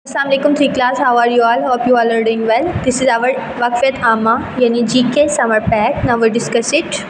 अस्सलाम वालेकुम three class, how are you all? Hope you all are doing well. This is our वक़फ़त आमा यानी GK summer pack. Now we discuss it.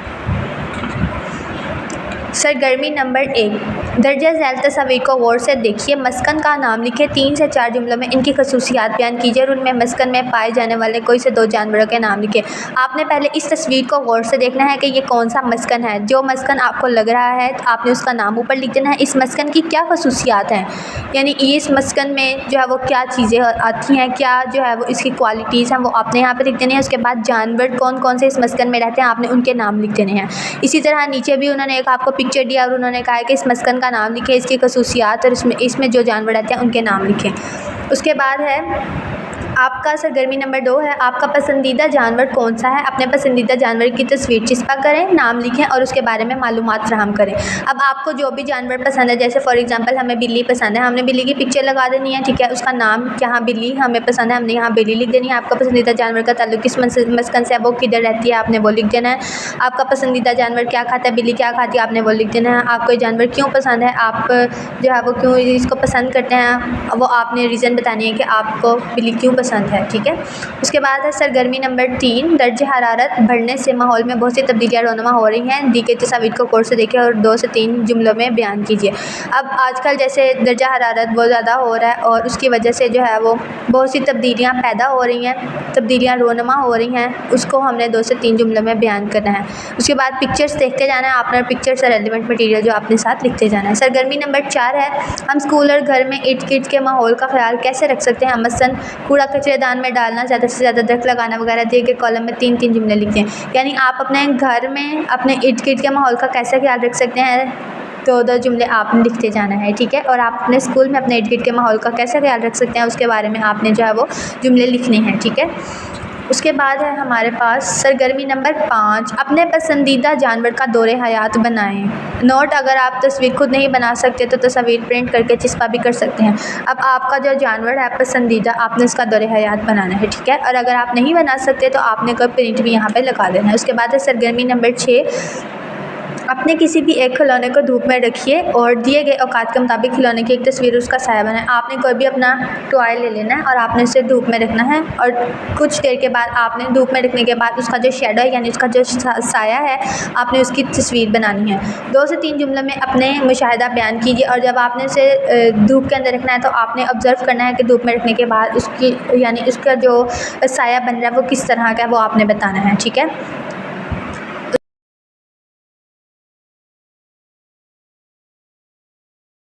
सरगर्मी number 1. दर्जा झैल तस्वीर को गौर से देखिए. मस्कन का नाम लिखे. 3 से 4 जुमलों में इनकी खसूसियात बयान कीजिए और उनमें मस्कन में पाए जाने वाले कोई से 2 जानवरों के नाम लिखे. आपने पहले इस तस्वीर को गौर से देखना है कि ये कौन सा मस्कन है. जो मस्कन आपको लग रहा है तो आपने उसका नाम ऊपर लिख देना है. इस मस्कन की क्या खसूसियात हैं, यानी इस मस्कन में जो है वो क्या चीज़ें आती हैं, क्या जो है वो इसकी क्वालिटीज़ हैं, वो आपने यहाँ पर लिख देने हैं. उसके बाद जानवर कौन कौन से इस मस्कन में रहते हैं, आपने उनके नाम लिख देने हैं. इसी तरह नीचे भी उन्होंने एक आपको पिक्चर दिया और उन्होंने कहा है कि इस मस्कन का नाम लिखें, इसकी खसूसियात और इसमें जो जानवर रहते हैं उनके नाम लिखें. उसके बाद है आपका सरगर्मी नंबर 2 है. आपका पसंदीदा जानवर कौन सा है? अपने पसंदीदा जानवर की तस्वीर चिस्पा करें, नाम लिखें और उसके बारे में मालूमात फराहम करें. अब आपको जो भी जानवर पसंद है, जैसे फॉर एग्जांपल हमें बिल्ली पसंद है, हमने बिल्ली की पिक्चर लगा देनी है, ठीक है. उसका नाम यहाँ बिल्ली हमें पसंद है, हमने यहाँ बिल्ली लिख देनी है. आपका पसंदीदा जानवर का ताल्लुक किस मस्कन से है, वो किधर रहती है, आपने वो लिख देना है. आपका पसंदीदा जानवर क्या खाता है, बिल्ली क्या खाती है, आपने वो लिख देना है. आपको ये जानवर क्यों पसंद है, आप जो है वो क्यों इसको पसंद करते हैं, वो आपने रीज़न बतानी है कि आपको बिल्ली क्यों पसंद है, ठीक है. उसके बाद है सरगर्मी नंबर 3. दर्ज हरारत बढ़ने से माहौल में बहुत सी तब्दीलियाँ रोनुमा हो रही हैं. दी गई तस्वीर को गौर से देखें और 2 से 3 जुमलों में बयान कीजिए. अब आजकल जैसे दर्जा हरारत बहुत ज़्यादा हो रहा है और उसकी वजह से जो है वो बहुत सी तब्दीलियाँ पैदा हो रही हैं, तब्दीलियाँ रोनुमा हो रही हैं. उसको हमने 2 से 3 जुमलों में बयान करना है. उसके बाद पिक्चर्स देखते जाना है आपने, पिक्चर से रेलिवेंट मटीरियल जो आपने साथ लिखते जाना है. सरगर्मी नंबर 4 है. हम स्कूल और घर में इर्द गिर्द के माहौल का ख्याल कैसे रख सकते हैं? मसलन कूड़ा कचरेदान में डालना, ज़्यादा से ज़्यादा दरख्त लगाना वगैरह. दिए गए कॉलम में 3-3 जुमले लिखते हैं. यानी आप अपने घर में अपने इर्द गिर्द के माहौल का कैसे ख्याल रख सकते हैं, 2 जुमले आपने लिखते जाना है, ठीक है. और आप अपने स्कूल में अपने इर्द गिर्द के माहौल का कैसे ख्याल रख सकते हैं, उसके बारे में आपने जो है वो जुमले लिखने हैं, ठीक है. उसके बाद है हमारे पास सरगर्मी नंबर 5. अपने पसंदीदा जानवर का दौरे हयात बनाएं. नोट: अगर आप तस्वीर खुद नहीं बना सकते तो तस्वीर प्रिंट करके चिस्पा भी कर सकते हैं. अब आपका जो जानवर है पसंदीदा, आपने उसका दौरे हयात बनाना है, ठीक है. और अगर आप नहीं बना सकते तो आपने कोई प्रिंट भी यहाँ पे लगा देना है. उसके बाद है सरगर्मी नंबर 6. अपने किसी भी एक खिलौने को धूप में रखिए और दिए गए औकात के मुताबिक खिलौने की एक तस्वीर उसका साया बनाए. आपने कोई भी अपना टॉय ले लेना है और आपने उसे धूप में रखना है और कुछ देर के बाद आपने धूप में रखने के बाद उसका जो शेडो है यानी उसका जो साया है, आपने उसकी तस्वीर बनानी है. 2 से 3 जुमलों में अपने मुशाहिदा बयान कीजिए और जब आपने उसे धूप के अंदर रखना है तो आपने ऑब्ज़र्व करना है कि धूप में रखने के बाद उसकी यानी उसका जो साया बन रहा है वो किस तरह का है, वो आपने बताना है, ठीक है.